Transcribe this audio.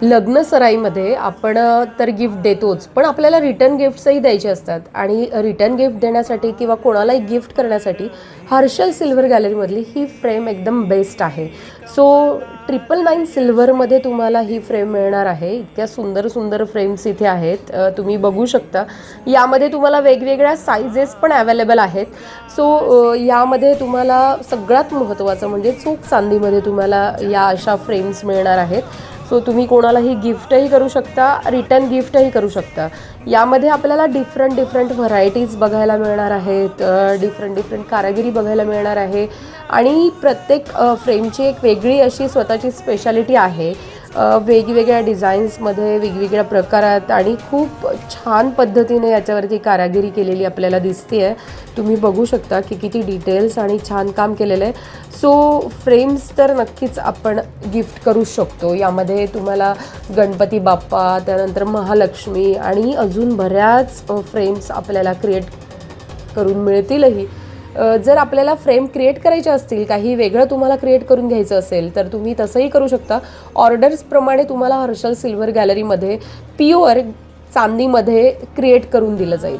लग्न सराईमध्ये आपण तर गिफ्ट देतोच, पण आपल्याला रिटर्न गिफ्ट्सही द्यायचे असतात आणि रिटर्न गिफ्ट देण्यासाठी किंवा कोणालाही गिफ्ट करण्यासाठी हर्षल सिल्वर गॅलरीमधली ही फ्रेम एकदम बेस्ट आहे. सो 999 सिल्वरमध्ये तुम्हाला ही फ्रेम मिळणार आहे. इतक्या सुंदर सुंदर फ्रेम्स इथे आहेत, तुम्ही बघू शकता. यामध्ये तुम्हाला वेगवेगळ्या साईजेस पण अवेलेबल आहेत. सो यामध्ये तुम्हाला सगळ्यात महत्त्वाचं म्हणजे चोख चांदीमध्ये तुम्हाला या अशा फ्रेम्स मिळणार आहेत. सो तुम्ही कोणालाही गिफ्टही करू शकता, रिटर्न गिफ्टही करू शकता. यामध्ये आपल्याला डिफरंट व्हरायटीज बघायला मिळणार आहेत, डिफरंट कारागिरी बघायला मिळणार आहे आणि प्रत्येक फ्रेमची एक वेगळी अशी स्वतःची स्पेशालिटी आहे. वेगवेगळ्या डिझाईन्समध्ये वेगवेगळ्या प्रकारात आणि खूप छान पद्धतीने याच्यावरती कारागिरी केलेली आपल्याला दिसते आहे. तुम्ही बघू शकता की किती डिटेल्स आणि छान काम केलेलं आहे. सो फ्रेम्स तर नक्कीच आपण गिफ्ट करू शकतो. यामध्ये तुम्हाला गणपती बाप्पा, त्यानंतर महालक्ष्मी आणि अजून बऱ्याच फ्रेम्स आपल्याला क्रिएट करून मिळतीलही. जर आपल्याला फ्रेम क्रिएट करायचे असतील, काही वेगळं तुम्हाला क्रिएट करून घ्यायचं असेल तर तुम्ही तसंही करू शकता. ऑर्डर्सप्रमाणे तुम्हाला हर्षल सिल्वर गॅलरीमध्ये प्युअर चांदीमध्ये क्रिएट करून दिलं जाईल.